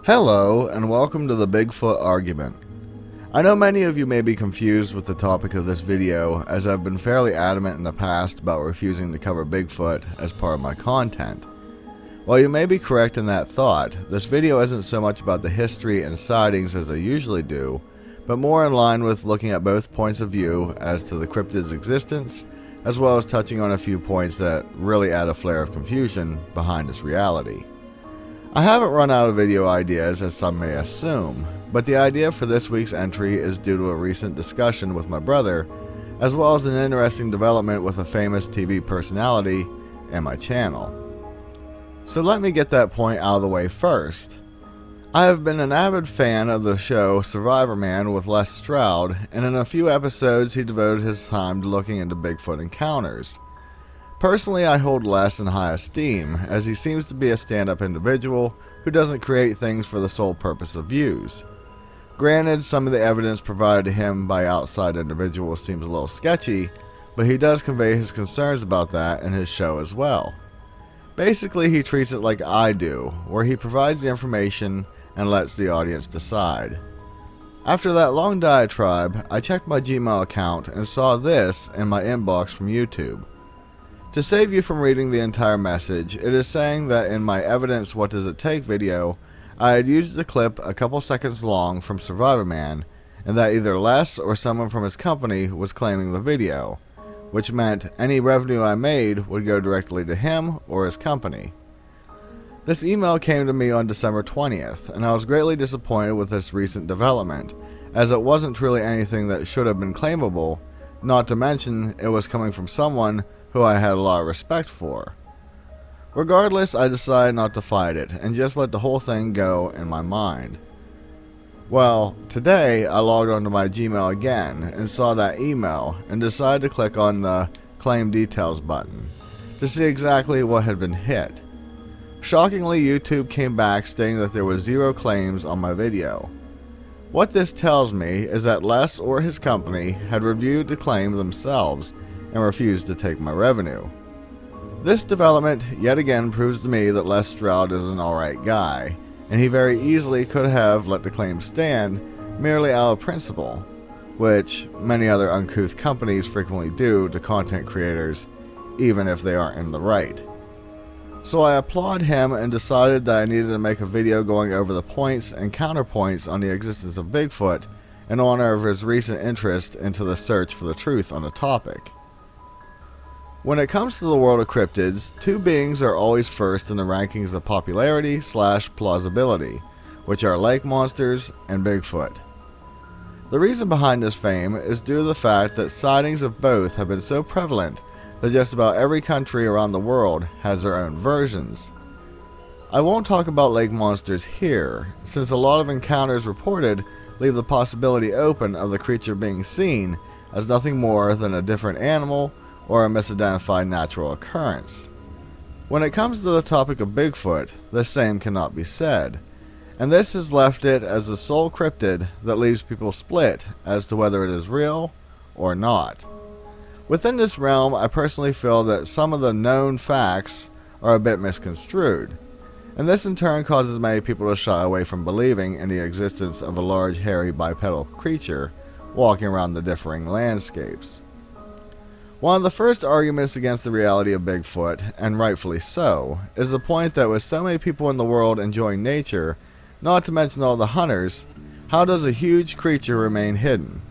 Hello, and welcome to the Bigfoot argument. I know many of you may be confused with the topic of this video, as I've been fairly adamant in the past about refusing to cover Bigfoot as part of my content. While you may be correct in that thought, this video isn't so much about the history and sightings as I usually do, but more in line with looking at both points of view as to the cryptid's existence, as well as touching on a few points that really add a flare of confusion behind its reality. I haven't run out of video ideas, as some may assume, but the idea for this week's entry is due to a recent discussion with my brother, as well as an interesting development with a famous TV personality and my channel. So let me get that point out of the way first. I have been an avid fan of the show Survivor Man with Les Stroud, and in a few episodes he devoted his time to looking into Bigfoot encounters. Personally, I hold Les in high esteem, as he seems to be a stand-up individual who doesn't create things for the sole purpose of views. Granted, some of the evidence provided to him by outside individuals seems a little sketchy, but he does convey his concerns about that in his show as well. Basically, he treats it like I do, where he provides the information and lets the audience decide. After that long diatribe, I checked my Gmail account and saw this in my inbox from YouTube. To save you from reading the entire message, it is saying that in my Evidence What Does It Take video, I had used a clip a couple seconds long from Survivor Man, and that either Les or someone from his company was claiming the video, which meant any revenue I made would go directly to him or his company. This email came to me on December 20th, and I was greatly disappointed with this recent development, as it wasn't truly anything that should have been claimable, not to mention it was coming from someone who I had a lot of respect for. Regardless, I decided not to fight it, and just let the whole thing go in my mind. Well, today I logged onto my Gmail again, and saw that email, and decided to click on the Claim Details button, to see exactly what had been hit. Shockingly, YouTube came back stating that there were 0 claims on my video. What this tells me is that Les or his company had reviewed the claim themselves, and refused to take my revenue. This development yet again proves to me that Les Stroud is an alright guy, and he very easily could have let the claim stand merely out of principle, which many other uncouth companies frequently do to content creators, even if they aren't in the right. So I applaud him and decided that I needed to make a video going over the points and counterpoints on the existence of Bigfoot in honor of his recent interest into the search for the truth on the topic. When it comes to the world of cryptids, 2 beings are always first in the rankings of popularity/plausibility, which are lake monsters and Bigfoot. The reason behind this fame is due to the fact that sightings of both have been so prevalent that just about every country around the world has their own versions. I won't talk about lake monsters here, since a lot of encounters reported leave the possibility open of the creature being seen as nothing more than a different animal or a misidentified natural occurrence. When it comes to the topic of Bigfoot, the same cannot be said, and this has left it as the sole cryptid that leaves people split as to whether it is real or not. Within this realm, I personally feel that some of the known facts are a bit misconstrued, and this in turn causes many people to shy away from believing in the existence of a large hairy bipedal creature walking around the differing landscapes. One of the first arguments against the reality of Bigfoot, and rightfully so, is the point that with so many people in the world enjoying nature, not to mention all the hunters, how does a huge creature remain hidden?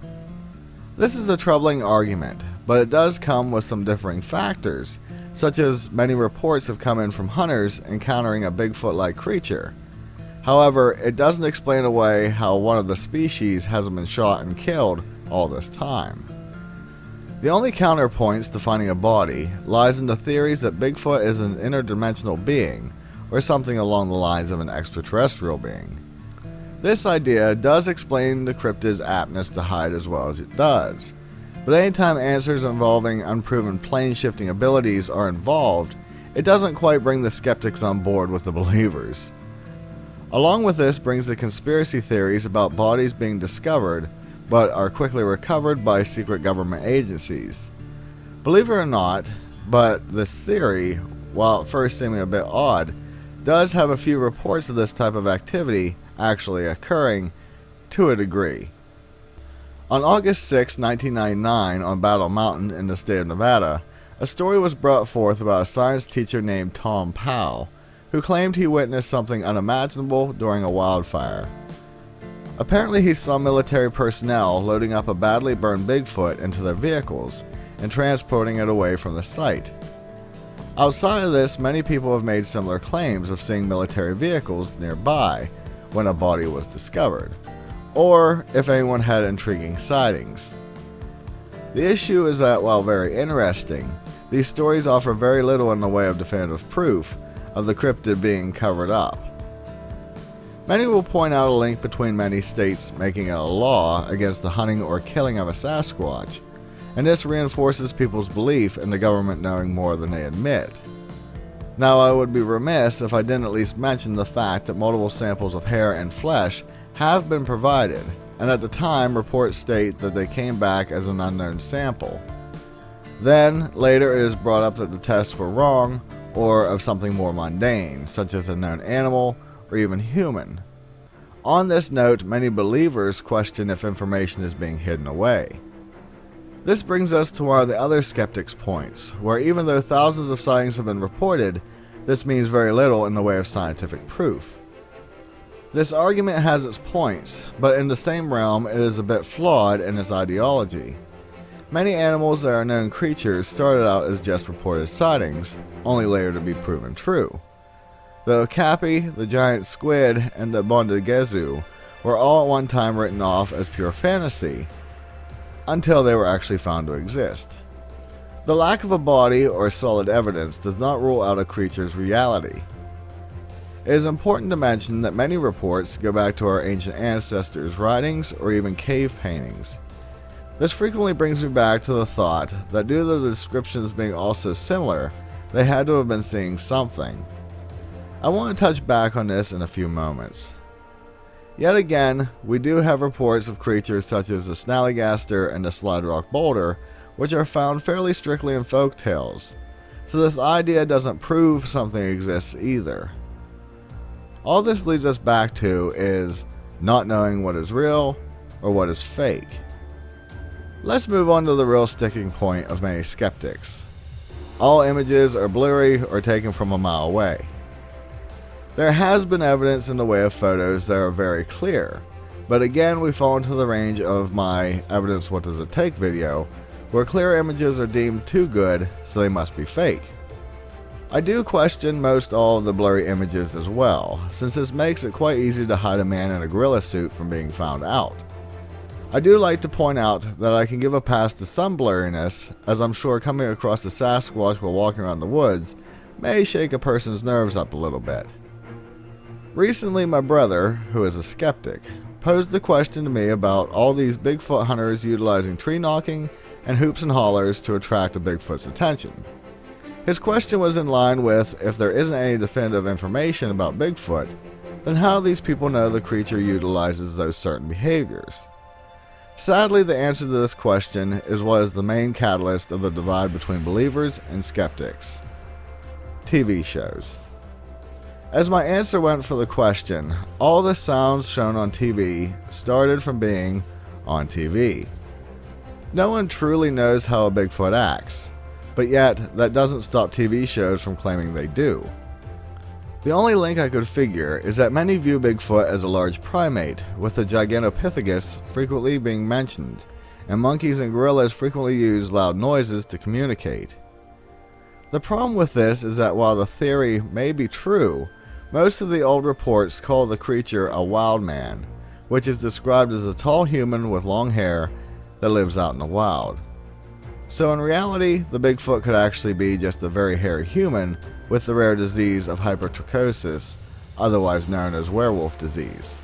This is a troubling argument, but it does come with some differing factors, such as many reports have come in from hunters encountering a Bigfoot-like creature. However, it doesn't explain away how one of the species hasn't been shot and killed all this time. The only counterpoints to finding a body lies in the theories that Bigfoot is an interdimensional being, or something along the lines of an extraterrestrial being. This idea does explain the cryptid's aptness to hide as well as it does, but anytime answers involving unproven plane-shifting abilities are involved, it doesn't quite bring the skeptics on board with the believers. Along with this brings the conspiracy theories about bodies being discovered but are quickly recovered by secret government agencies. Believe it or not, but this theory, while at first seeming a bit odd, does have a few reports of this type of activity actually occurring to a degree. On August 6, 1999, on Battle Mountain in the state of Nevada, a story was brought forth about a science teacher named Tom Powell, who claimed he witnessed something unimaginable during a wildfire. Apparently he saw military personnel loading up a badly burned Bigfoot into their vehicles and transporting it away from the site. Outside of this, many people have made similar claims of seeing military vehicles nearby when a body was discovered, or if anyone had intriguing sightings. The issue is that while very interesting, these stories offer very little in the way of definitive proof of the cryptid being covered up. Many will point out a link between many states making it a law against the hunting or killing of a Sasquatch, and this reinforces people's belief in the government knowing more than they admit. Now, I would be remiss if I didn't at least mention the fact that multiple samples of hair and flesh have been provided, and at the time reports state that they came back as an unknown sample. Then, later it is brought up that the tests were wrong, or of something more mundane, such as a known animal, or even human. On this note, many believers question if information is being hidden away. This brings us to one of the other skeptics' points, where even though thousands of sightings have been reported, this means very little in the way of scientific proof. This argument has its points, but in the same realm it is a bit flawed in its ideology. Many animals that are known creatures started out as just reported sightings, only later to be proven true. The okapi, the giant squid, and the bondagezu were all at one time written off as pure fantasy, until they were actually found to exist. The lack of a body or solid evidence does not rule out a creature's reality. It is important to mention that many reports go back to our ancient ancestors' writings or even cave paintings. This frequently brings me back to the thought that due to the descriptions being also similar, they had to have been seeing something. I want to touch back on this in a few moments. Yet again, we do have reports of creatures such as the snallygaster and the slide rock boulder, which are found fairly strictly in folk tales, so this idea doesn't prove something exists either. All this leads us back to is not knowing what is real or what is fake. Let's move on to the real sticking point of many skeptics. All images are blurry or taken from a mile away. There has been evidence in the way of photos that are very clear, but again we fall into the range of my evidence what does it take video, where clear images are deemed too good, so they must be fake. I do question most all of the blurry images as well, since this makes it quite easy to hide a man in a gorilla suit from being found out. I do like to point out that I can give a pass to some blurriness, as I'm sure coming across a Sasquatch while walking around the woods may shake a person's nerves up a little bit. Recently, my brother, who is a skeptic, posed the question to me about all these Bigfoot hunters utilizing tree knocking and hoops and hollers to attract a Bigfoot's attention. His question was in line with, if there isn't any definitive information about Bigfoot, then how these people know the creature utilizes those certain behaviors. Sadly, the answer to this question is what is the main catalyst of the divide between believers and skeptics: TV shows. As my answer went for the question, all the sounds shown on TV started from being on TV. No one truly knows how a Bigfoot acts, but yet that doesn't stop TV shows from claiming they do. The only link I could figure is that many view Bigfoot as a large primate, with the Gigantopithecus frequently being mentioned, and monkeys and gorillas frequently use loud noises to communicate. The problem with this is that while the theory may be true, most of the old reports call the creature a wild man, which is described as a tall human with long hair that lives out in the wild. So in reality, the Bigfoot could actually be just a very hairy human with the rare disease of hypertrichosis, otherwise known as werewolf disease.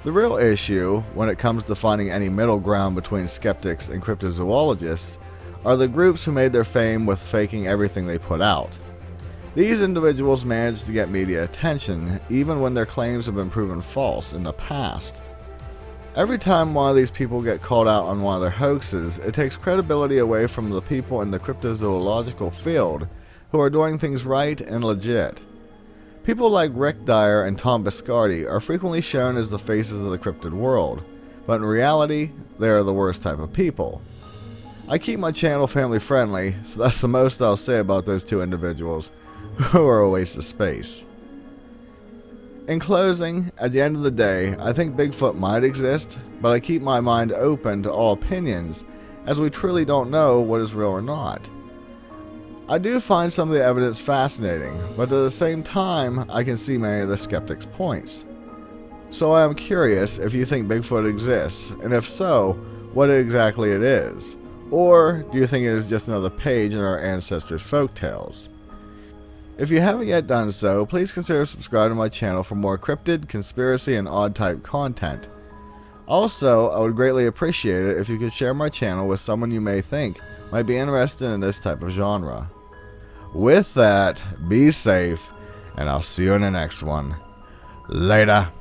The real issue, when it comes to finding any middle ground between skeptics and cryptozoologists, are the groups who made their fame with faking everything they put out. These individuals manage to get media attention, even when their claims have been proven false in the past. Every time one of these people get called out on one of their hoaxes, it takes credibility away from the people in the cryptozoological field who are doing things right and legit. People like Rick Dyer and Tom Biscardi are frequently shown as the faces of the cryptid world, but in reality, they are the worst type of people. I keep my channel family friendly, so that's the most I'll say about those two individuals, who are a waste of space. In closing, at the end of the day, I think Bigfoot might exist, but I keep my mind open to all opinions, as we truly don't know what is real or not. I do find some of the evidence fascinating, but at the same time, I can see many of the skeptics' points. So I am curious if you think Bigfoot exists, and if so, what exactly it is. Or do you think it is just another page in our ancestors' folktales? If you haven't yet done so, please consider subscribing to my channel for more cryptid, conspiracy, and odd type content. Also, I would greatly appreciate it if you could share my channel with someone you may think might be interested in this type of genre. With that, be safe, and I'll see you in the next one. Later.